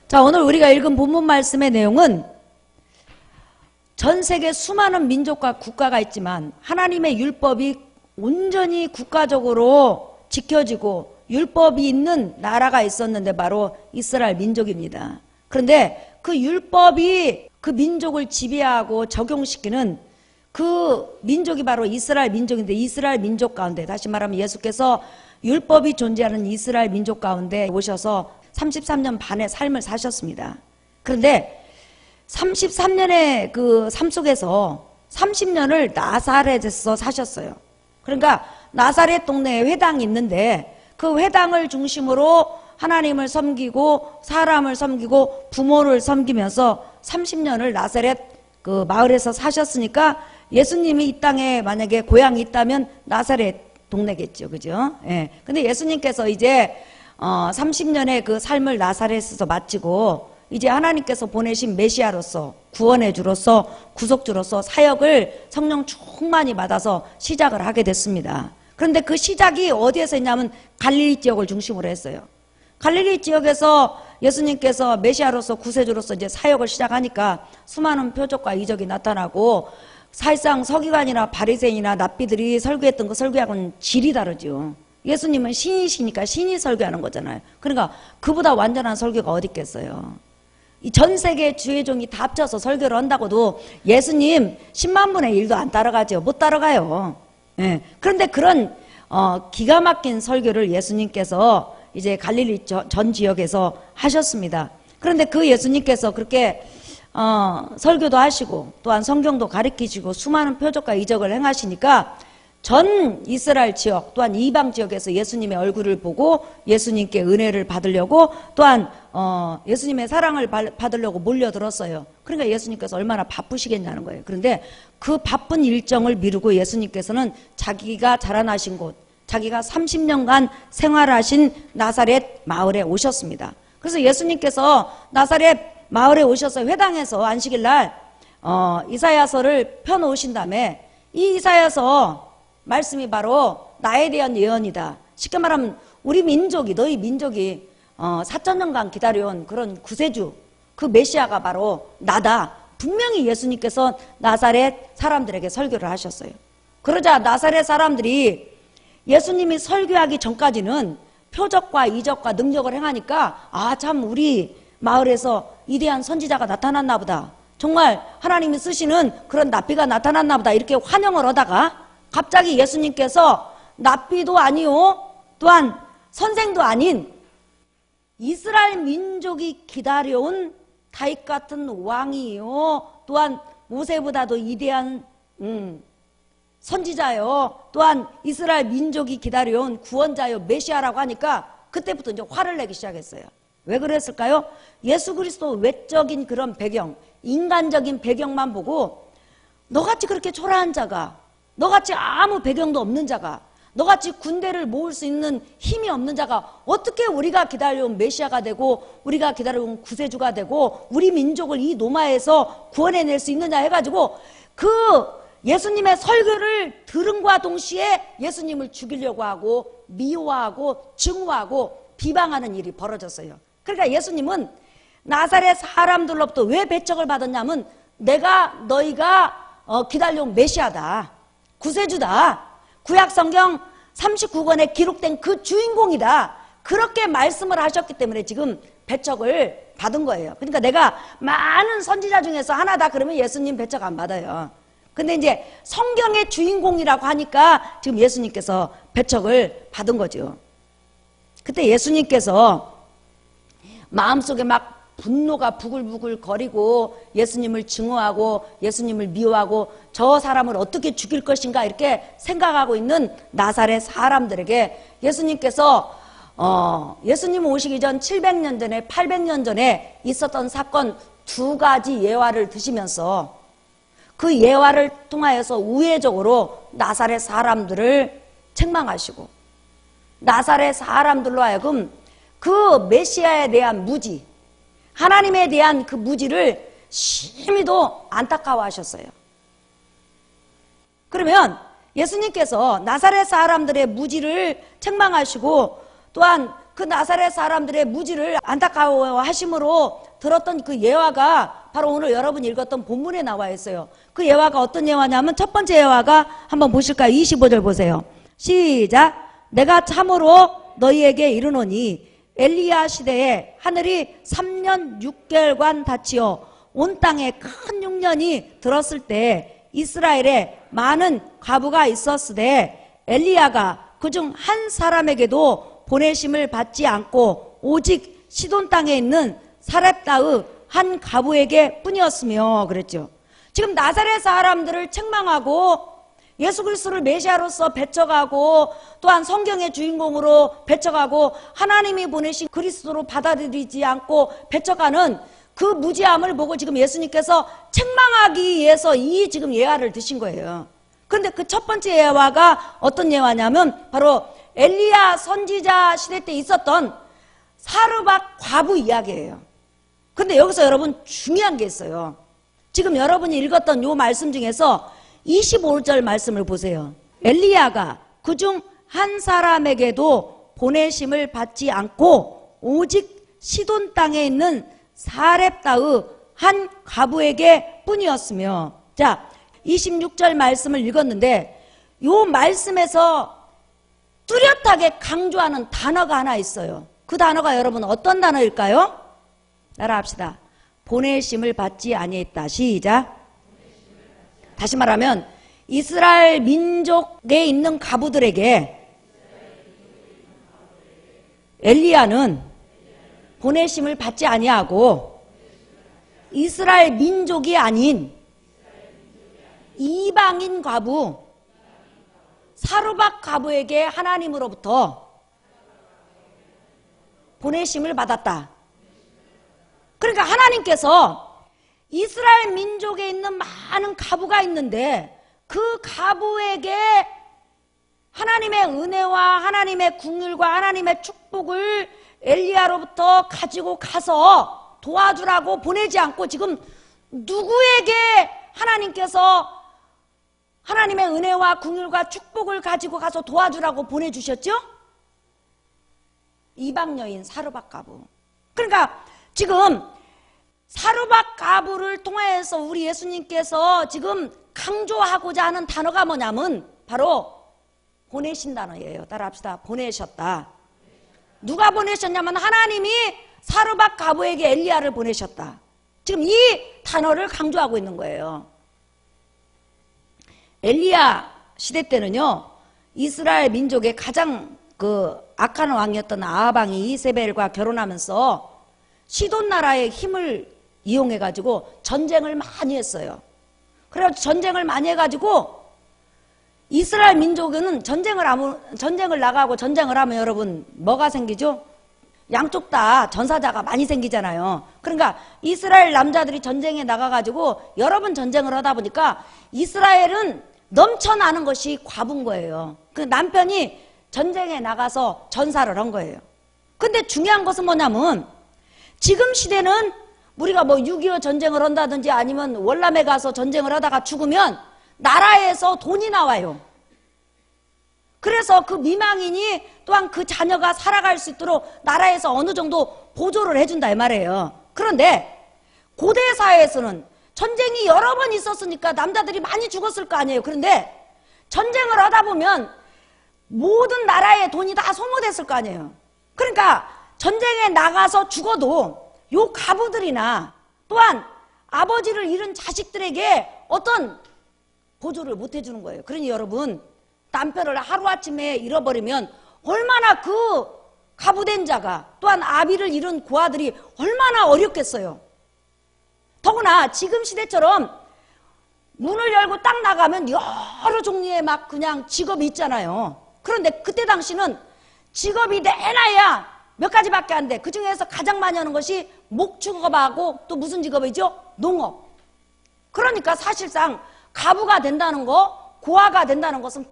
자, 오늘 우리가 읽은 본문 말씀의 내용은 전 세계 수많은 민족과 국가가 있지만 하나님의 율법이 온전히 국가적으로 지켜지고 율법이 있는 나라가 있었는데 바로 이스라엘 민족입니다. 그런데 그 율법이 그 민족을 지배하고 적용시키는 그 민족이 바로 이스라엘 민족인데, 이스라엘 민족 가운데, 다시 말하면 예수께서 율법이 존재하는 이스라엘 민족 가운데 오셔서 33년 반의 삶을 사셨습니다. 그런데 33년의 그 삶 속에서 30년을 나사렛에서 사셨어요. 그러니까 나사렛 동네에 회당이 있는데 그 회당을 중심으로 하나님을 섬기고 사람을 섬기고 부모를 섬기면서 30년을 나사렛 그 마을에서 사셨으니까 예수님이 이 땅에 만약에 고향이 있다면 나사렛 동네겠죠. 그죠? 예. 근데 예수님께서 이제 30년의 그 삶을 나사렛에서 마치고 이제 하나님께서 보내신 메시아로서 구원의 주로서 구속주로서 사역을 성령 충만히 받아서 시작을 하게 됐습니다. 그런데 그 시작이 어디에서 했냐면 갈릴리 지역을 중심으로 했어요. 갈릴리 지역에서 예수님께서 메시아로서 구세주로서 이제 사역을 시작하니까 수많은 표적과 이적이 나타나고 사실상 서기관이나 바리새인이나 납비들이 설교했던 그 설교하고는 질이 다르죠. 예수님은 신이시니까 신이 설교하는 거잖아요. 그러니까 그보다 완전한 설교가 어디 있겠어요. 이 전 세계 주의 종이 다 합쳐서 설교를 한다고도 예수님 10만 분의 1도 안 따라가죠. 못 따라가요. 예. 그런데 그런 기가 막힌 설교를 예수님께서 이제 갈릴리 전 지역에서 하셨습니다. 그런데 그 예수님께서 그렇게 설교도 하시고 또한 성경도 가르치시고 수많은 표적과 이적을 행하시니까 전 이스라엘 지역 또한 이방 지역에서 예수님의 얼굴을 보고 예수님께 은혜를 받으려고 또한 예수님의 사랑을 받으려고 몰려들었어요. 그러니까 예수님께서 얼마나 바쁘시겠냐는 거예요. 그런데 그 바쁜 일정을 미루고 예수님께서는 자기가 자라나신 곳, 자기가 30년간 생활하신 나사렛 마을에 오셨습니다. 그래서 예수님께서 나사렛 마을에 오셔서 회당에서 안식일 날 이사야서를 펴놓으신 다음에 이 이사야서 말씀이 바로 나에 대한 예언이다. 쉽게 말하면 우리 민족이, 너희 민족이 4,000년간 기다려온 그런 구세주, 그 메시아가 바로 나다. 분명히 예수님께서 나사렛 사람들에게 설교를 하셨어요. 그러자 나사렛 사람들이 예수님이 설교하기 전까지는 표적과 이적과 능력을 행하니까 참 우리 마을에서 위대한 선지자가 나타났나 보다. 정말 하나님이 쓰시는 그런 납비가 나타났나 보다. 이렇게 환영을 하다가 갑자기 예수님께서 납비도 아니요 또한 선생도 아닌 이스라엘 민족이 기다려온 다윗 같은 왕이요 또한 모세보다도 위대한 선지자요 또한 이스라엘 민족이 기다려온 구원자요 메시아라고 하니까 그때부터 이제 화를 내기 시작했어요. 왜 그랬을까요? 예수 그리스도 외적인 그런 배경, 인간적인 배경만 보고 너같이 그렇게 초라한 자가, 너같이 아무 배경도 없는 자가, 너같이 군대를 모을 수 있는 힘이 없는 자가 어떻게 우리가 기다려온 메시아가 되고 우리가 기다려온 구세주가 되고 우리 민족을 이 노마에서 구원해낼 수 있느냐 해가지고 그 예수님의 설교를 들음과 동시에 예수님을 죽이려고 하고 미워하고 증오하고 비방하는 일이 벌어졌어요. 그러니까 예수님은 나사렛 사람들로부터 왜 배척을 받았냐면 너희가 기다려온 메시아다. 구세주다. 구약성경 39권에 기록된 그 주인공이다. 그렇게 말씀을 하셨기 때문에 지금 배척을 받은 거예요. 그러니까 내가 많은 선지자 중에서 하나다 그러면 예수님 배척 안 받아요. 근데 이제 성경의 주인공이라고 하니까 지금 예수님께서 배척을 받은 거죠. 그때 예수님께서 마음속에 막 분노가 부글부글 거리고 예수님을 증오하고 예수님을 미워하고 저 사람을 어떻게 죽일 것인가 이렇게 생각하고 있는 나사렛 사람들에게 예수님께서 예수님 오시기 전 700년 전에 800년 전에 있었던 사건 2가지 예화를 드시면서 그 예화를 통하여서 우회적으로 나사렛 사람들을 책망하시고 나사렛 사람들로 하여금 그 메시아에 대한 무지, 하나님에 대한 그 무지를 심히도 안타까워하셨어요. 그러면 예수님께서 나사렛 사람들의 무지를 책망하시고 또한 그 나사렛 사람들의 무지를 안타까워하심으로 들었던 그 예화가 바로 오늘 여러분이 읽었던 본문에 나와 있어요. 그 예화가 어떤 예화냐면 첫 번째 예화가 한번 보실까요? 25절 보세요. 시작. 내가 참으로 너희에게 이르노니 엘리야 시대에 하늘이 3년 6개월간 닫히어 온 땅에 큰 흉년이 들었을 때 이스라엘에 많은 과부가 있었으되 엘리야가 그중 한 사람에게도 보내심을 받지 않고 오직 시돈 땅에 있는 사렙다의 한 과부에게 뿐이었으며 그랬죠. 지금 나사렛 사람들을 책망하고 예수 그리스도를 메시아로서 배척하고 또한 성경의 주인공으로 배척하고 하나님이 보내신 그리스도로 받아들이지 않고 배척하는 그 무지함을 보고 지금 예수님께서 책망하기 위해서 이 지금 예화를 드신 거예요. 그런데 그 첫 번째 예화가 어떤 예화냐면 바로 엘리야 선지자 시대 때 있었던 사르밧 과부 이야기예요. 근데 여기서 여러분 중요한 게 있어요. 지금 여러분이 읽었던 요 말씀 중에서 25절 말씀을 보세요. 엘리야가 그중 한 사람에게도 보내심을 받지 않고 오직 시돈 땅에 있는 사렙다의 한 과부에게 뿐이었으며, 자 26절 말씀을 읽었는데 요 말씀에서 뚜렷하게 강조하는 단어가 하나 있어요. 그 단어가 여러분 어떤 단어일까요? 따라합시다. 보내심을 받지 아니했다. 시작. 다시 말하면 이스라엘 민족에 있는 과부들에게 엘리야는 보내심을 받지 아니하고 이스라엘 민족이 아닌 이방인 과부 사르밧 과부에게 하나님으로부터 보내심을 받았다. 그러니까 하나님께서 이스라엘 민족에 있는 많은 과부가 있는데 그 과부에게 하나님의 은혜와 하나님의 긍휼과 하나님의 축복을 엘리야로부터 가지고 가서 도와주라고 보내지 않고 지금 누구에게 하나님께서 하나님의 은혜와 긍휼과 축복을 가지고 가서 도와주라고 보내주셨죠? 이방 여인 사르밧 과부. 그러니까 지금 사르밧 과부를 통해서 우리 예수님께서 지금 강조하고자 하는 단어가 뭐냐면 바로 보내신 단어예요. 따라합시다. 보내셨다. 누가 보내셨냐면 하나님이 사르밧 과부에게 엘리야를 보내셨다. 지금 이 단어를 강조하고 있는 거예요. 엘리야 시대 때는요, 이스라엘 민족의 가장 그 악한 왕이었던 아합 왕이 이세벨과 결혼하면서 시돈 나라의 힘을 이용해가지고 전쟁을 많이 했어요. 그래가지고 전쟁을 많이 해가지고 이스라엘 민족은 전쟁을 나가고 전쟁을 하면 여러분 뭐가 생기죠? 양쪽 다 전사자가 많이 생기잖아요. 그러니까 이스라엘 남자들이 전쟁에 나가가지고 여러 번 전쟁을 하다 보니까 이스라엘은 넘쳐나는 것이 과부인 거예요. 그 남편이 전쟁에 나가서 전사를 한 거예요. 근데 중요한 것은 뭐냐면 지금 시대는 우리가 뭐 6.25 전쟁을 한다든지 아니면 월남에 가서 전쟁을 하다가 죽으면 나라에서 돈이 나와요. 그래서 그 미망인이 또한 그 자녀가 살아갈 수 있도록 나라에서 어느 정도 보조를 해준다 이 말이에요. 그런데 고대 사회에서는 전쟁이 여러 번 있었으니까 남자들이 많이 죽었을 거 아니에요. 그런데 전쟁을 하다 보면 모든 나라의 돈이 다 소모됐을 거 아니에요. 그러니까 전쟁에 나가서 죽어도 요 과부들이나 또한 아버지를 잃은 자식들에게 어떤 보조를 못 해주는 거예요. 그러니 여러분, 남편을 하루아침에 잃어버리면 얼마나 그 과부된 자가 또한 아비를 잃은 고아들이 얼마나 어렵겠어요. 더구나 지금 시대처럼 문을 열고 딱 나가면 여러 종류의 막 그냥 직업이 있잖아요. 그런데 그때 당시는 직업이 내놔야 몇 가지밖에 안 돼. 그 중에서 가장 많이 하는 것이 목축업하고 또 무슨 직업이죠? 농업. 그러니까 사실상 과부가 된다는 거, 고아가 된다는 것은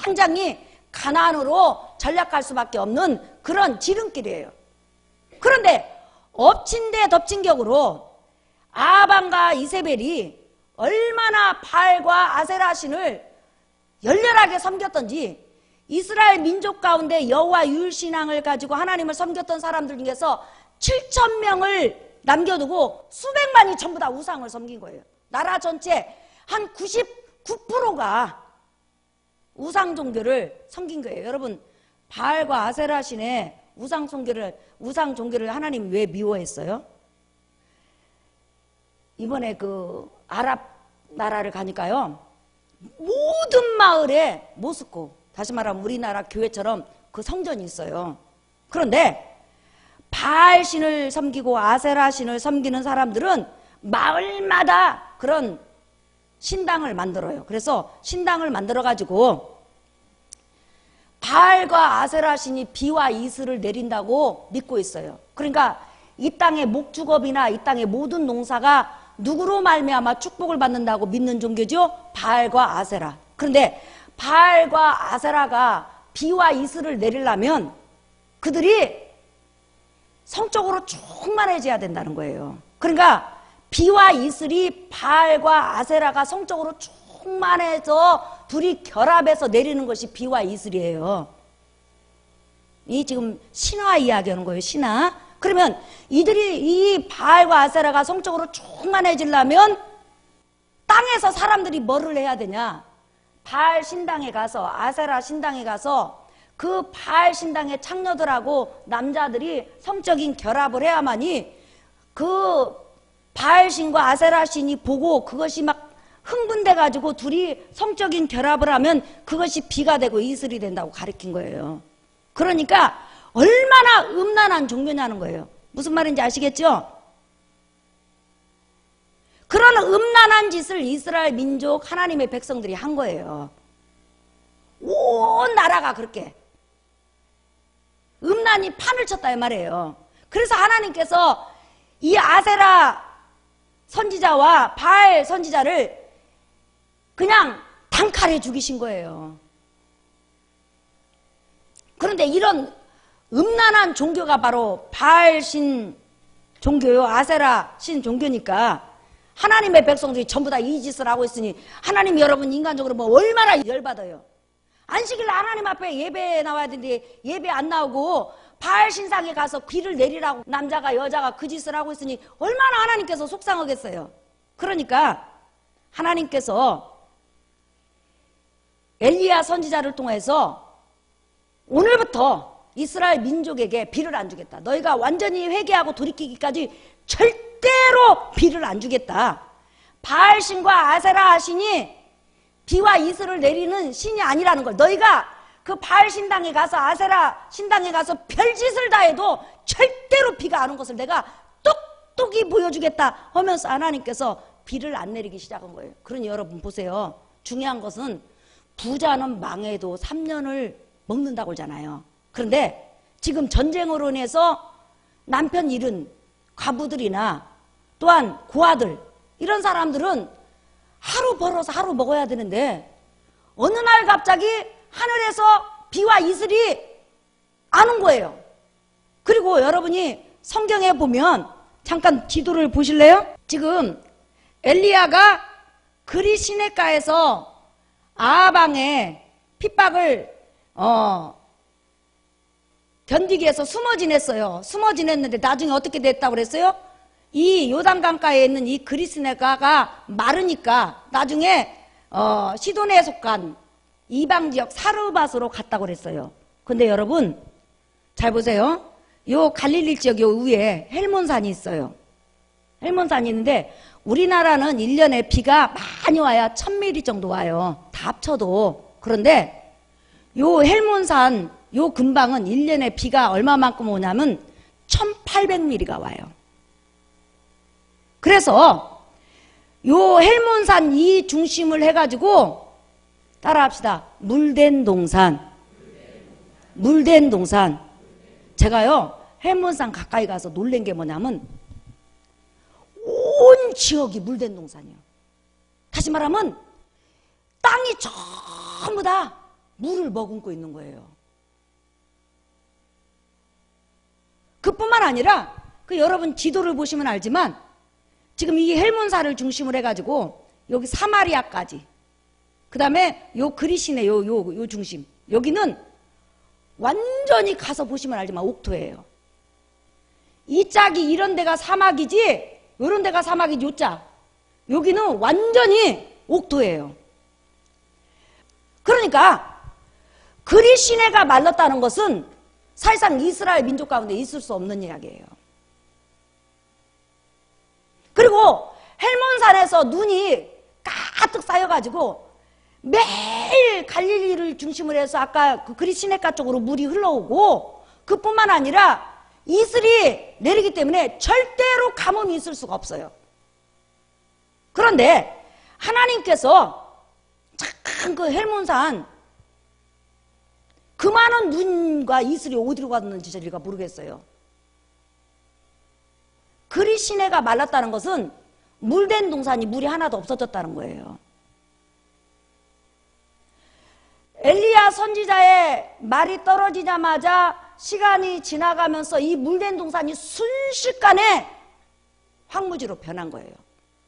굉장히 가난으로 전락할 수밖에 없는 그런 지름길이에요. 그런데 엎친 데 덮친 격으로 아합과 이세벨이 얼마나 바알과 아세라 신을 열렬하게 섬겼던지 이스라엘 민족 가운데 여호와 유일신앙을 가지고 하나님을 섬겼던 사람들 중에서 7,000명을 남겨두고 수백만이 전부 다 우상을 섬긴 거예요. 나라 전체 한 99%가 우상 종교를 섬긴 거예요. 여러분, 바알과 아세라 신의 우상 종교를 하나님이 왜 미워했어요? 이번에 그 아랍 나라를 가니까요, 모든 마을에 모스코, 다시 말하면 우리나라 교회처럼 그 성전이 있어요. 그런데 바알 신을 섬기고 아세라 신을 섬기는 사람들은 마을마다 그런 신당을 만들어요. 그래서 신당을 만들어 가지고 바알과 아세라 신이 비와 이슬을 내린다고 믿고 있어요. 그러니까 이 땅의 목축업이나 이 땅의 모든 농사가 누구로 말미암아 축복을 받는다고 믿는 종교죠? 바알과 아세라. 그런데 바알과 아세라가 비와 이슬을 내리려면 그들이 성적으로 충만해져야 된다는 거예요. 그러니까 비와 이슬이 바알과 아세라가 성적으로 충만해서 둘이 결합해서 내리는 것이 비와 이슬이에요. 이 지금 신화 이야기하는 거예요. 신화. 그러면 이들이 이 바알과 아세라가 성적으로 충만해지려면 땅에서 사람들이 뭐를 해야 되냐? 바알 신당에 가서, 아세라 신당에 가서 그 바알 신당의 창녀들하고 남자들이 성적인 결합을 해야만이 그 바알 신과 아세라 신이 보고 그것이 막 흥분돼 가지고 둘이 성적인 결합을 하면 그것이 비가 되고 이슬이 된다고 가르친 거예요. 그러니까 얼마나 음란한 종교냐는 거예요. 무슨 말인지 아시겠죠? 그런 음란한 짓을 이스라엘 민족 하나님의 백성들이 한 거예요. 온 나라가 그렇게 음란이 판을 쳤다 이 말이에요. 그래서 하나님께서 이 아세라 선지자와 바알 선지자를 그냥 단칼에 죽이신 거예요. 그런데 이런 음란한 종교가 바로 바알 신 종교요, 아세라 신 종교니까 하나님의 백성들이 전부 다 이 짓을 하고 있으니 하나님 여러분 인간적으로 뭐 얼마나 열받아요. 안식일 하나님 앞에 예배에 나와야 되는데 예배 안 나오고 바알 신상에 가서 비를 내리라고 남자가 여자가 그 짓을 하고 있으니 얼마나 하나님께서 속상하겠어요. 그러니까 하나님께서 엘리야 선지자를 통해서 오늘부터 이스라엘 민족에게 비를 안 주겠다. 너희가 완전히 회개하고 돌이키기까지 절대로 비를 안 주겠다. 바알 신과 아세라 신이 비와 이슬을 내리는 신이 아니라는 걸, 너희가 그 바알 신당에 가서 아세라 신당에 가서 별짓을 다 해도 절대로 비가 안 온 것을 내가 똑똑히 보여주겠다 하면서 하나님께서 비를 안 내리기 시작한 거예요. 그러니 여러분 보세요. 중요한 것은 부자는 망해도 3년을 먹는다고 그러잖아요. 그런데 지금 전쟁으로 인해서 남편 잃은 과부들이나 또한 고아들, 이런 사람들은 하루 벌어서 하루 먹어야 되는데 어느 날 갑자기 하늘에서 비와 이슬이 안 온 거예요. 그리고 여러분이 성경에 보면 잠깐 지도를 보실래요? 지금 엘리야가 그리 시내가에서 아합왕의 핍박을 견디기 위해서 숨어 지냈어요. 숨어 지냈는데 나중에 어떻게 됐다고 그랬어요? 이 요단강가에 있는 이 그리스네가가 마르니까 나중에 시돈에 속한 이방지역 사르밧으로 갔다고 그랬어요. 근데 여러분 잘 보세요. 요 갈릴리 지역 요 위에 헬몬산이 있어요. 헬몬산이 있는데 우리나라는 1년에 비가 많이 와야 1000mm 정도 와요. 다 합쳐도. 그런데 요 헬몬산 요 근방은 1년에 비가 얼마만큼 오냐면 1800mm가 와요. 그래서 요 헬몬산 이 중심을 해가지고 따라합시다. 물된 동산. 물된 동산. 제가요 헬몬산 가까이 가서 놀란 게 뭐냐면 온 지역이 물된 동산이에요. 다시 말하면 땅이 전부 다 물을 머금고 있는 거예요. 그뿐만 아니라 그 여러분 지도를 보시면 알지만 지금 이 헬몬산을 중심으로 해가지고 여기 사마리아까지, 그 다음에 요 그리시네 요 중심, 여기는 완전히 가서 보시면 알지만 옥토예요. 이 짝이 이런 데가 사막이지 이런 데가 사막이지 요 짝. 여기는 완전히 옥토예요. 그러니까 그리 시내가 말랐다는 것은 사실상 이스라엘 민족 가운데 있을 수 없는 이야기예요. 그리고 헬몬산에서 눈이 가득 쌓여가지고 매일 갈릴리를 중심으로 해서 아까 그 그리 시내가 쪽으로 물이 흘러오고 그뿐만 아니라 이슬이 내리기 때문에 절대로 가뭄이 있을 수가 없어요. 그런데 하나님께서 참 그 헬몬산 그 많은 눈과 이슬이 어디로 갔는지 저희가 모르겠어요. 그리 시내가 말랐다는 것은 물된 동산이 물이 하나도 없어졌다는 거예요. 엘리야 선지자의 말이 떨어지자마자 시간이 지나가면서 이 물된 동산이 순식간에 황무지로 변한 거예요.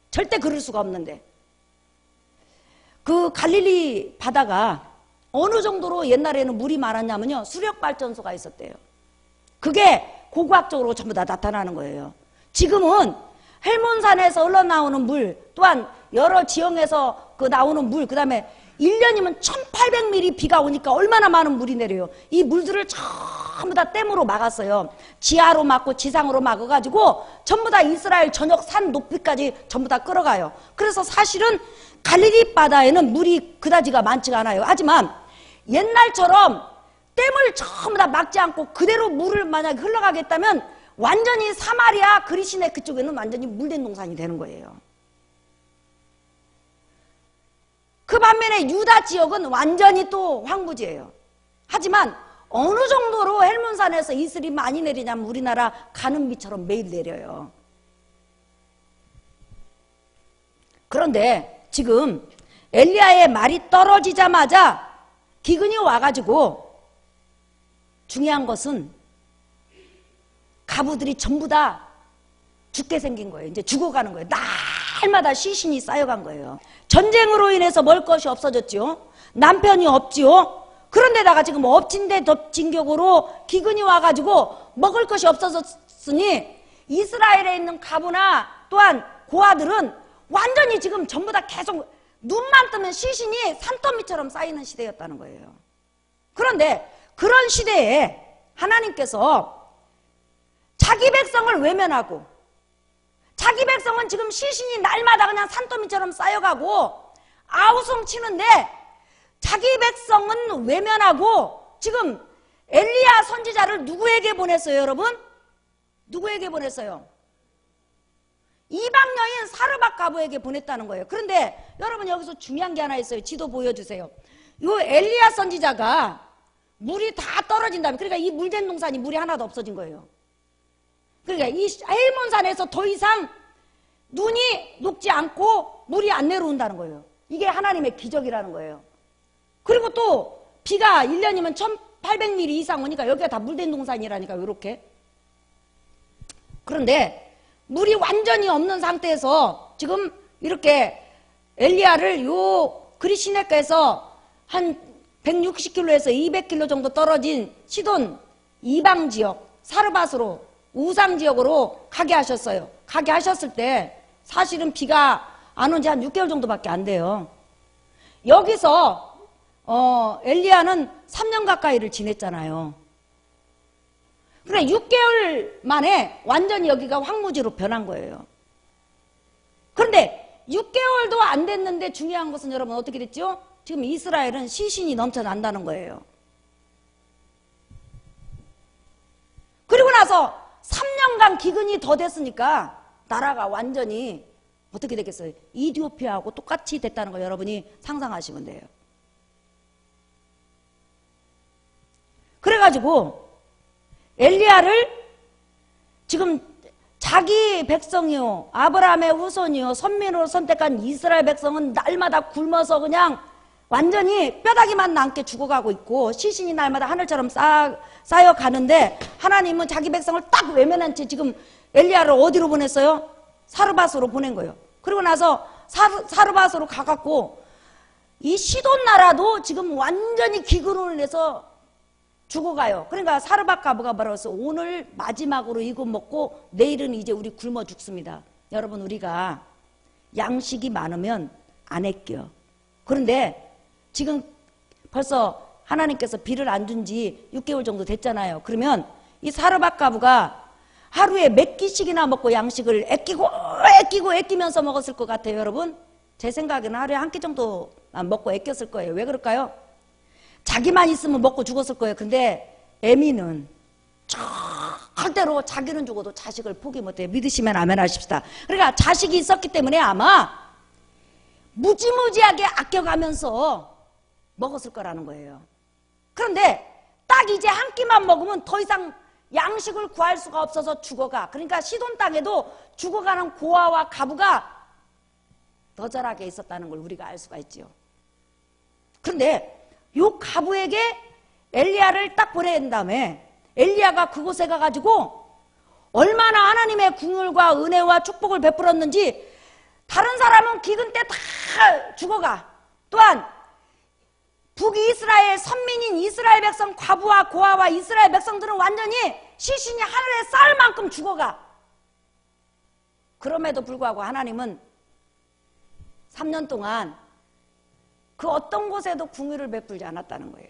절대 그럴 수가 없는데 그 갈릴리 바다가 어느 정도로 옛날에는 물이 많았냐면요, 수력발전소가 있었대요. 그게 고고학적으로 전부 다 나타나는 거예요. 지금은 헬몬산에서 흘러나오는 물, 또한 여러 지형에서 그 나오는 물, 그 다음에 1년이면 1800mm 비가 오니까 얼마나 많은 물이 내려요. 이 물들을 전부 다 댐으로 막았어요. 지하로 막고 지상으로 막아가지고 전부 다 이스라엘 전역 산 높이까지 전부 다 끌어가요. 그래서 사실은 갈릴리 바다에는 물이 그다지가 많지가 않아요. 하지만 옛날처럼 댐을 전부 다 막지 않고 그대로 물을 만약에 흘러가겠다면 완전히 사마리아 그리시네 그쪽에는 완전히 물된 동산이 되는 거예요. 그 반면에 유다 지역은 완전히 또 황무지예요. 하지만 어느 정도로 헬몬산에서 이슬이 많이 내리냐면 우리나라 가는 비처럼 매일 내려요. 그런데 지금 엘리야의 말이 떨어지자마자 기근이 와가지고 중요한 것은 가부들이 전부 다 죽게 생긴 거예요. 이제 죽어가는 거예요. 날마다 시신이 쌓여간 거예요. 전쟁으로 인해서 먹을 것이 없어졌죠. 남편이 없지요. 그런데다가 지금 엎친 데 덮친 격으로 기근이 와가지고 먹을 것이 없어졌으니 이스라엘에 있는 가부나 또한 고아들은 완전히 지금 전부 다 계속 눈만 뜨면 시신이 산더미처럼 쌓이는 시대였다는 거예요. 그런데 그런 시대에 하나님께서 자기 백성을 외면하고 자기 백성은 지금 시신이 날마다 그냥 산더미처럼 쌓여가고 아우성 치는데 자기 백성은 외면하고 지금 엘리야 선지자를 누구에게 보냈어요, 여러분? 누구에게 보냈어요? 이방 여인 사르밧 가부에게 보냈다는 거예요. 그런데 여러분 여기서 중요한 게 하나 있어요. 지도 보여주세요. 이 엘리야 선지자가 물이 다 떨어진 다음에 그러니까 이 물된 동산이 물이 하나도 없어진 거예요. 그러니까 이 헬몬산에서 더 이상 눈이 녹지 않고 물이 안 내려온다는 거예요. 이게 하나님의 기적이라는 거예요. 그리고 또 비가 1년이면 1800mm 이상 오니까 여기가 다 물된 동산이라니까 이렇게. 그런데 물이 완전히 없는 상태에서 지금 이렇게 엘리야를 요 그리시네가에서 한 160km에서 200km 정도 떨어진 시돈 이방 지역 사르밧으로 우상 지역으로 가게 하셨어요. 가게 하셨을 때 사실은 비가 안 온 지 한 6개월 정도밖에 안 돼요. 여기서 엘리야는 3년 가까이를 지냈잖아요. 그래 6개월 만에 완전히 여기가 황무지로 변한 거예요. 그런데 6개월도 안 됐는데 중요한 것은 여러분 어떻게 됐죠? 지금 이스라엘은 시신이 넘쳐난다는 거예요. 그리고 나서 3년간 기근이 더 됐으니까 나라가 완전히 어떻게 되겠어요? 이디오피아하고 똑같이 됐다는 거 여러분이 상상하시면 돼요. 그래가지고 엘리야를 지금 자기 백성이요 아브라함의 후손이요 선민으로 선택한 이스라엘 백성은 날마다 굶어서 그냥 완전히 뼈다귀만 남게 죽어가고 있고 시신이 날마다 하늘처럼 쌓여가는데 하나님은 자기 백성을 딱 외면한 채 지금 엘리야를 어디로 보냈어요? 사르밧으로 보낸 거예요. 그리고 나서 사르밧으로 가갖고 이 시돈 나라도 지금 완전히 기근을 내서 죽어가요. 그러니까 사르밧가브가 말해서 오늘 마지막으로 이거 먹고 내일은 이제 우리 굶어 죽습니다. 여러분, 우리가 양식이 많으면 안 아껴. 그런데 지금 벌써 하나님께서 비를 안 준 지 6개월 정도 됐잖아요. 그러면 이 사르밧가브가 하루에 몇 끼씩이나 먹고 양식을 아끼면서 먹었을 것 같아요. 여러분, 제 생각에는 하루에 한 끼 정도만 먹고 아꼈을 거예요. 왜 그럴까요? 자기만 있으면 먹고 죽었을 거예요. 근데 애미는 절대로 자기는 죽어도 자식을 포기 못해요. 믿으시면 아멘 하십시다. 그러니까 자식이 있었기 때문에 아마 무지무지하게 아껴가면서 먹었을 거라는 거예요. 그런데 딱 이제 한 끼만 먹으면 더 이상 양식을 구할 수가 없어서 죽어가. 그러니까 시돈 땅에도 죽어가는 고아와 가부가 너절하게 있었다는 걸 우리가 알 수가 있지요. 그런데 요 가부에게 엘리야를 딱 보낸 다음에 엘리야가 그곳에 가가지고 얼마나 하나님의 궁율과 은혜와 축복을 베풀었는지 다른 사람은 기근 때 다 죽어가. 또한 북이스라엘 선민인 이스라엘 백성 과부와 고아와 이스라엘 백성들은 완전히 시신이 하늘에 쌓을 만큼 죽어가. 그럼에도 불구하고 하나님은 3년 동안 그 어떤 곳에도 궁유를 베풀지 않았다는 거예요.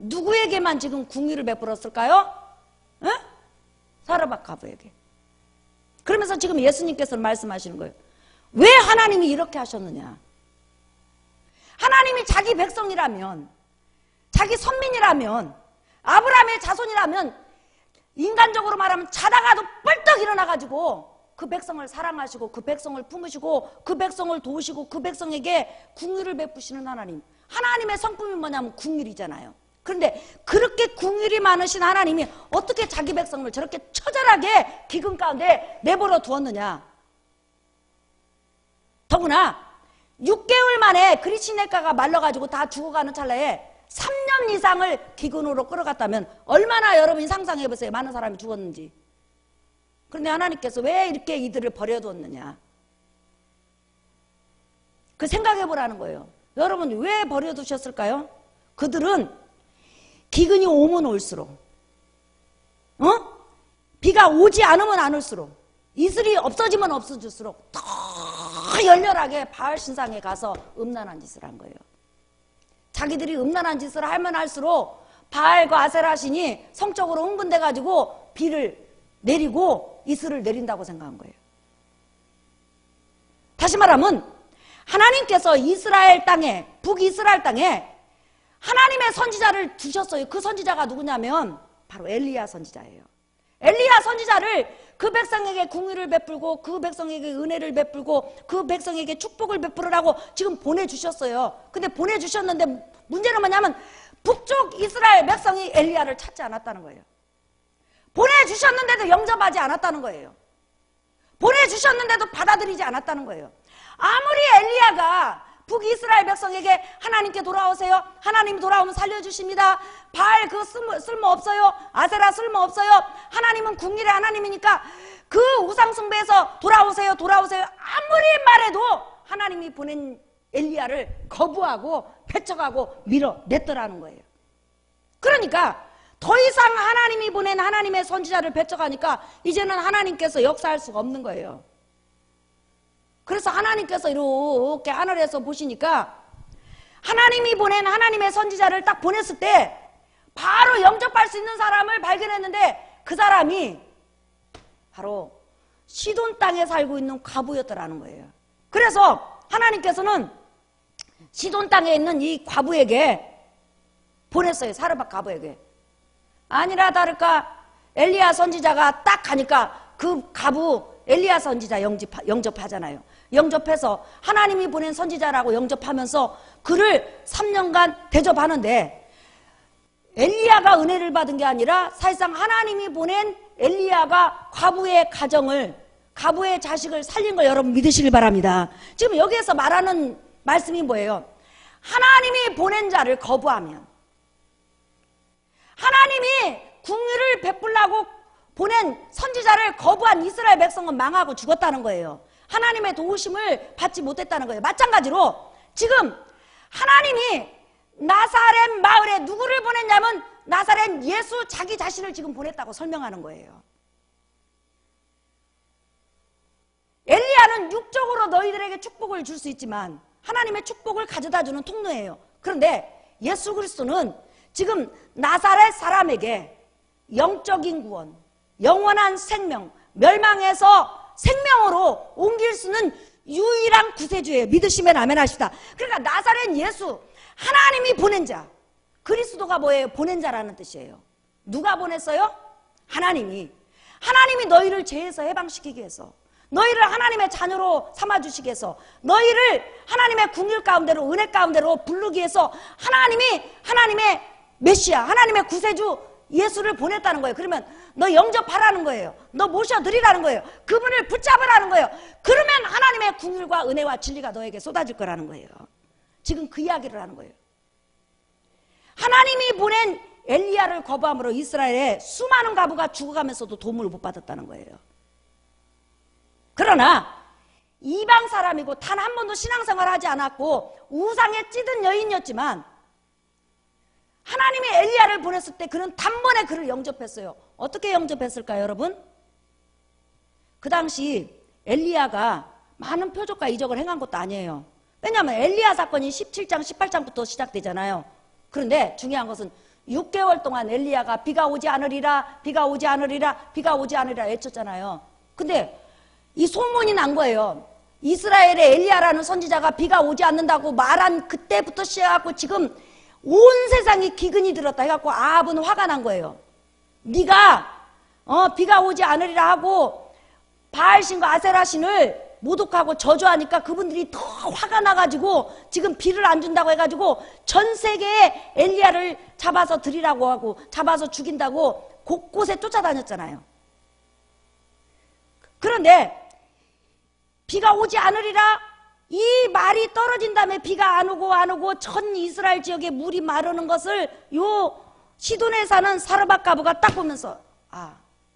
누구에게만 지금 궁유를 베풀었을까요? 에? 사르밧가브에게. 그러면서 지금 예수님께서는 말씀하시는 거예요. 왜 하나님이 이렇게 하셨느냐? 하나님이 자기 백성이라면, 자기 선민이라면, 아브라함의 자손이라면 인간적으로 말하면 자다가도 뻘떡 일어나가지고 그 백성을 사랑하시고 그 백성을 품으시고 그 백성을 도우시고 그 백성에게 궁유를 베푸시는 하나님. 하나님의 성품이 뭐냐면 궁유이잖아요. 그런데 그렇게 궁율이 많으신 하나님이 어떻게 자기 백성을 저렇게 처절하게 기근 가운데 내버려 두었느냐. 더구나 6개월 만에 그리시네가가 말라가지고 다 죽어가는 찰나에 3년 이상을 기근으로 끌어갔다면 얼마나 여러분이 상상해보세요. 많은 사람이 죽었는지. 그런데 하나님께서 왜 이렇게 이들을 버려두었느냐. 그 생각해보라는 거예요. 여러분 왜 버려두셨을까요? 그들은 기근이 오면 올수록 비가 오지 않으면 안 올수록 이슬이 없어지면 없어질수록 더 열렬하게 바알 신상에 가서 음란한 짓을 한 거예요. 자기들이 음란한 짓을 하면 할수록 바알과 아세라 신이 성적으로 흥분돼 가지고 비를 내리고 이슬을 내린다고 생각한 거예요. 다시 말하면 하나님께서 이스라엘 땅에, 북이스라엘 땅에 하나님의 선지자를 두셨어요. 그 선지자가 누구냐면 바로 엘리야 선지자예요. 엘리야 선지자를 그 백성에게 궁유를 베풀고 그 백성에게 은혜를 베풀고 그 백성에게 축복을 베풀으라고 지금 보내주셨어요. 근데 보내주셨는데 문제는 뭐냐면 북쪽 이스라엘 백성이 엘리야를 찾지 않았다는 거예요. 보내주셨는데도 영접하지 않았다는 거예요. 보내주셨는데도 받아들이지 않았다는 거예요. 아무리 엘리야가 북이스라엘 백성에게 하나님께 돌아오세요. 하나님이 돌아오면 살려주십니다. 바알 그 쓸모없어요. 아세라 쓸모없어요. 하나님은 궁일의 하나님이니까 그 우상숭배에서 돌아오세요. 돌아오세요. 아무리 말해도 하나님이 보낸 엘리야를 거부하고 배척하고 밀어냈더라는 거예요. 그러니까 더 이상 하나님이 보낸 하나님의 선지자를 배척하니까 이제는 하나님께서 역사할 수가 없는 거예요. 그래서 하나님께서 이렇게 하늘에서 보시니까 하나님이 보낸 하나님의 선지자를 딱 보냈을 때 바로 영접할 수 있는 사람을 발견했는데 그 사람이 바로 시돈 땅에 살고 있는 과부였더라는 거예요. 그래서 하나님께서는 시돈 땅에 있는 이 과부에게 보냈어요. 사르밧가부에게. 아니라 다를까 엘리야 선지자가 딱 가니까 그 과부 엘리야 선지자 영접하잖아요. 영접해서 하나님이 보낸 선지자라고 영접하면서 그를 3년간 대접하는데 엘리야가 은혜를 받은 게 아니라 사실상 하나님이 보낸 엘리야가 과부의 가정을, 과부의 자식을 살린 걸 여러분 믿으시길 바랍니다. 지금 여기에서 말하는 말씀이 뭐예요? 하나님이 보낸 자를 거부하면, 하나님이 궁유를 베풀라고 보낸 선지자를 거부한 이스라엘 백성은 망하고 죽었다는 거예요. 하나님의 도우심을 받지 못했다는 거예요. 마찬가지로 지금 하나님이 나사렛 마을에 누구를 보냈냐면 나사렛 예수 자기 자신을 지금 보냈다고 설명하는 거예요. 엘리야는 육적으로 너희들에게 축복을 줄 수 있지만 하나님의 축복을 가져다 주는 통로예요. 그런데 예수 그리스도는 지금 나사렛 사람에게 영적인 구원, 영원한 생명, 멸망에서 생명으로 옮길 수 있는 유일한 구세주예요. 믿으시면 아멘 하십시다. 그러니까 나사렛 예수, 하나님이 보낸 자, 그리스도가 뭐예요? 보낸 자라는 뜻이에요. 누가 보냈어요? 하나님이 너희를 죄에서 해방시키기 위해서, 너희를 하나님의 자녀로 삼아주시기 위해서, 너희를 하나님의 궁율 가운데로, 은혜 가운데로 부르기 위해서 하나님의 메시아, 하나님의 구세주 예수를 보냈다는 거예요. 그러면 너 영접하라는 거예요. 너 모셔드리라는 거예요. 그분을 붙잡으라는 거예요. 그러면 하나님의 궁율과 은혜와 진리가 너에게 쏟아질 거라는 거예요. 지금 그 이야기를 하는 거예요. 하나님이 보낸 엘리야를 거부함으로 이스라엘의 수많은 가부가 죽어가면서도 도움을 못 받았다는 거예요. 그러나 이방 사람이고 단 한 번도 신앙생활을 하지 않았고 우상에 찌든 여인이었지만 하나님이 엘리야를 보냈을 때 그는 단번에 그를 영접했어요. 어떻게 영접했을까요, 여러분? 그 당시 엘리야가 많은 표적과 이적을 행한 것도 아니에요. 왜냐하면 엘리야 사건이 17장, 18장부터 시작되잖아요. 그런데 중요한 것은 6개월 동안 엘리야가 비가 오지 않으리라, 비가 오지 않으리라, 비가 오지 않으리라 외쳤잖아요. 근데 이 소문이 난 거예요. 이스라엘의 엘리야라는 선지자가 비가 오지 않는다고 말한 그때부터 시작하고 지금 온 세상이 기근이 들었다 해갖고 아합은 화가 난 거예요. 네가 비가 오지 않으리라 하고 바알신과 아세라신을 모독하고 저주하니까 그분들이 더 화가 나가지고 지금 비를 안 준다고 해가지고 전 세계에 엘리야를 잡아서 드리라고 하고 잡아서 죽인다고 곳곳에 쫓아다녔잖아요. 그런데 비가 오지 않으리라 이 말이 떨어진 다음에 비가 안 오고 전 이스라엘 지역에 물이 마르는 것을 요 시돈에 사는 사르밧 가부가 딱 보면서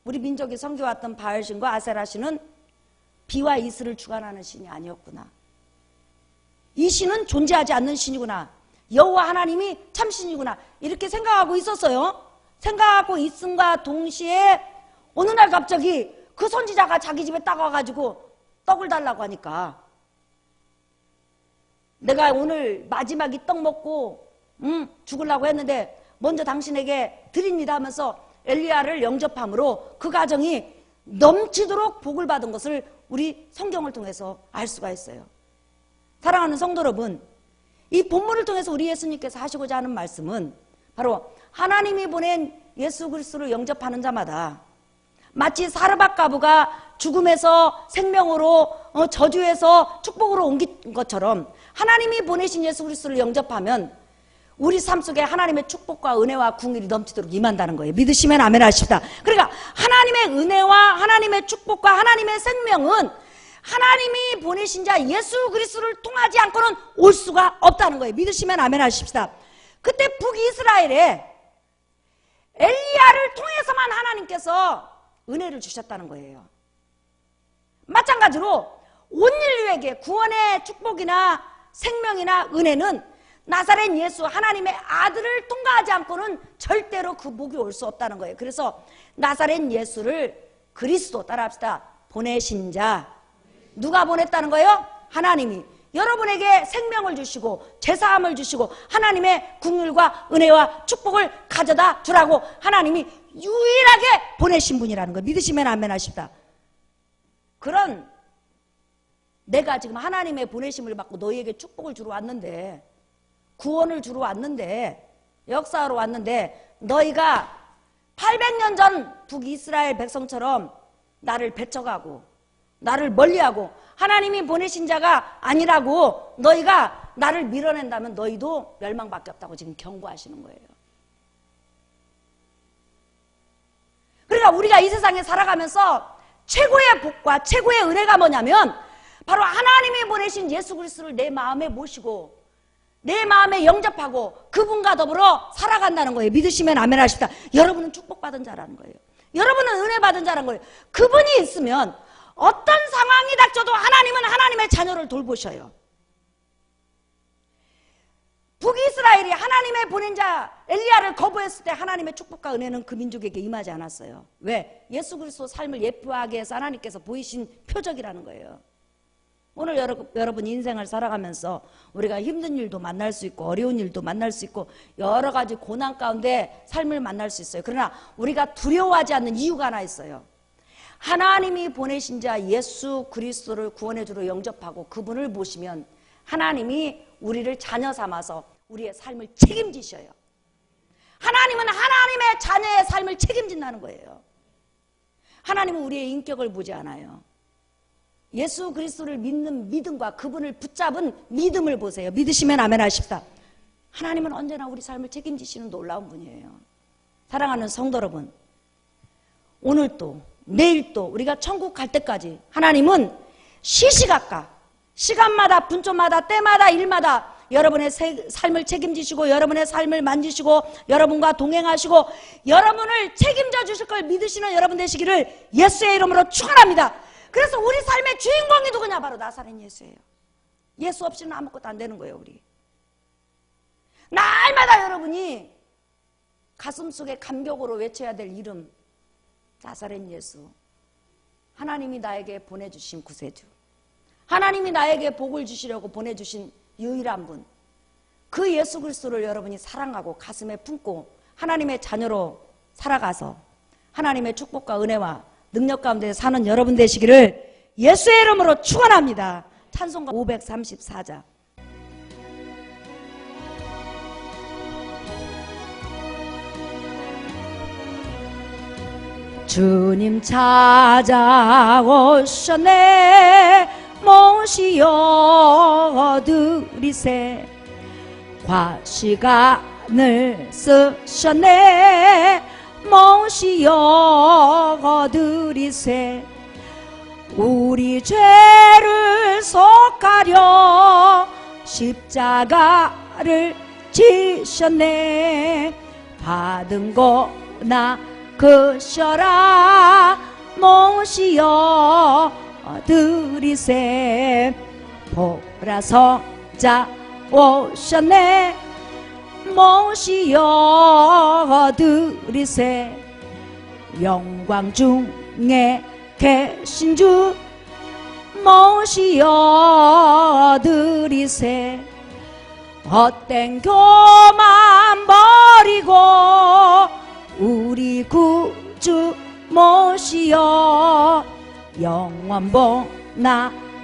우리 민족이 섬겨왔던 바알신과 아세라신은 비와 이슬을 주관하는 신이 아니었구나. 이 신은 존재하지 않는 신이구나. 여호와 하나님이 참 신이구나. 이렇게 생각하고 있었어요. 생각하고 있음과 동시에 어느 날 갑자기 그 선지자가 자기 집에 딱 와가지고 떡을 달라고 하니까 내가 오늘 마지막이 떡 먹고 죽으려고 했는데 먼저 당신에게 드립니다 하면서 엘리야를 영접함으로 그 가정이 넘치도록 복을 받은 것을 우리 성경을 통해서 알 수가 있어요. 사랑하는 성도 여러분, 이 본문을 통해서 우리 예수님께서 하시고자 하는 말씀은 바로 하나님이 보낸 예수 그리스도를 영접하는 자마다 마치 사르밧 가부가 죽음에서 생명으로 저주에서 축복으로 옮긴 것처럼 하나님이 보내신 예수 그리스도를 영접하면 우리 삶 속에 하나님의 축복과 은혜와 궁율이 넘치도록 임한다는 거예요. 믿으시면 아멘 하십시다. 그러니까 하나님의 은혜와 하나님의 축복과 하나님의 생명은 하나님이 보내신 자 예수 그리스도를 통하지 않고는 올 수가 없다는 거예요. 믿으시면 아멘 하십시다. 그때 북이스라엘에 엘리야를 통해서만 하나님께서 은혜를 주셨다는 거예요. 마찬가지로 온 인류에게 구원의 축복이나 생명이나 은혜는 나사렛 예수 하나님의 아들을 통과하지 않고는 절대로 그 복이 올 수 없다는 거예요. 그래서 나사렛 예수를 그리스도 따라합시다. 보내신 자. 누가 보냈다는 거예요? 하나님이 여러분에게 생명을 주시고 제사함을 주시고 하나님의 긍휼과 은혜와 축복을 가져다 주라고 하나님이 유일하게 보내신 분이라는 거 믿으시면 아멘 하십시다. 그런 내가 지금 하나님의 보내심을 받고 너희에게 축복을 주러 왔는데 구원을 주러 왔는데 역사하러 왔는데 너희가 800년 전 북이스라엘 백성처럼 나를 배척하고 나를 멀리하고 하나님이 보내신 자가 아니라고 너희가 나를 밀어낸다면 너희도 멸망밖에 없다고 지금 경고하시는 거예요. 그러니까 우리가 이 세상에 살아가면서 최고의 복과 최고의 은혜가 뭐냐면 바로 하나님이 보내신 예수 그리스도를 내 마음에 모시고 내 마음에 영접하고 그분과 더불어 살아간다는 거예요. 믿으시면 아멘 하십시다. 여러분은 축복받은 자라는 거예요. 여러분은 은혜 받은 자라는 거예요. 그분이 있으면 어떤 상황이 닥쳐도 하나님은 하나님의 자녀를 돌보셔요. 이스라엘이 하나님의 보낸 자 엘리야를 거부했을 때 하나님의 축복과 은혜는 그 민족에게 임하지 않았어요. 왜? 예수 그리스도 삶을 예쁘게 해서 하나님께서 보이신 표적이라는 거예요. 오늘 여러분 인생을 살아가면서 우리가 힘든 일도 만날 수 있고 어려운 일도 만날 수 있고 여러 가지 고난 가운데 삶을 만날 수 있어요. 그러나 우리가 두려워하지 않는 이유가 하나 있어요. 하나님이 보내신 자 예수 그리스도를 구원의 주로 영접하고 그분을 모시면 하나님이 우리를 자녀 삼아서 우리의 삶을 책임지셔요. 하나님은 하나님의 자녀의 삶을 책임진다는 거예요. 하나님은 우리의 인격을 보지 않아요. 예수 그리스도를 믿는 믿음과 그분을 붙잡은 믿음을 보세요. 믿으시면 아멘 하십시다. 하나님은 언제나 우리 삶을 책임지시는 놀라운 분이에요. 사랑하는 성도 여러분, 오늘도 내일도 우리가 천국 갈 때까지 하나님은 시시각각 시간마다 분초마다 때마다 일마다 여러분의 삶을 책임지시고 여러분의 삶을 만지시고 여러분과 동행하시고 여러분을 책임져 주실 걸 믿으시는 여러분 되시기를 예수의 이름으로 축원합니다. 그래서 우리 삶의 주인공이 누구냐? 바로 나사렛 예수예요. 예수 없이는 아무것도 안 되는 거예요. 우리 날마다 여러분이 가슴속에 감격으로 외쳐야 될 이름, 나사렛 예수. 하나님이 나에게 보내주신 구세주, 하나님이 나에게 복을 주시려고 보내주신 유일한 분, 그 예수 그리스도를 여러분이 사랑하고 가슴에 품고 하나님의 자녀로 살아가서 하나님의 축복과 은혜와 능력 가운데 사는 여러분 되시기를 예수의 이름으로 축원합니다. 찬송가 534자. 주님 찾아오셨네, 모시어 드리세. 과시간을 쓰셨네, 모시어 드리세. 우리 죄를 속하려 십자가를 지셨네. 받은 거나 그셔라, 모시어 드리세. 보라 성자 오셨네, 모시어 드리세. 영광 중에 계신 주 모시어 드리세. 헛된 교만 버리고 우리 구주 모시어 영원복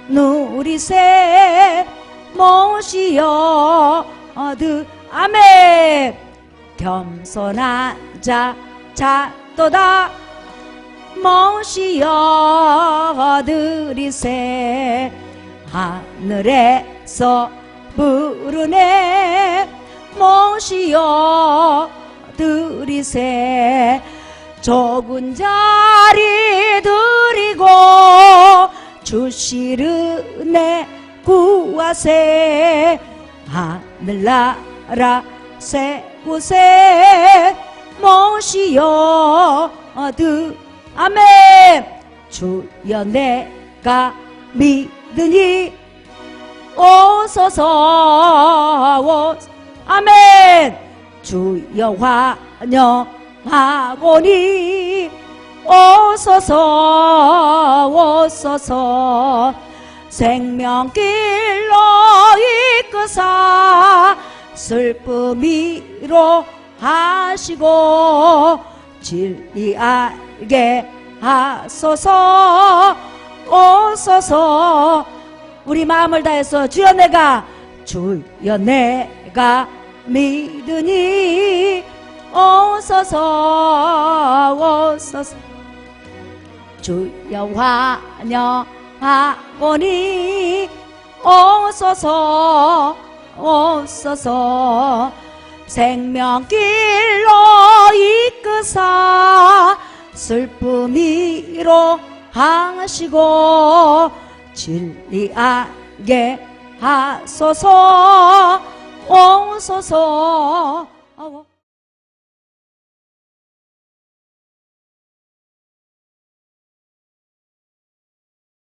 나누리세. 모시어 아멘. 겸손한 자 찾도다, 모시어 드리세. 하늘에서 부르네, 모시어 드리세. 적은 자리 드리고 주실 은혜 구하세. 하늘나라 세우세, 모시어 아멘. 주여 내가 믿으니 오소서 아멘. 주여 환영하오니 오소서. 생명길로 이끄사 슬픔이로 하시고 진리 알게 하소서. 오소서. 우리 마음을 다해서 주여 내가 믿으니 오소서. 주여 환영하오니 오소서. 생명길로 이끄사 슬픔이로 하시고 진리 알게 하소서. 오소서.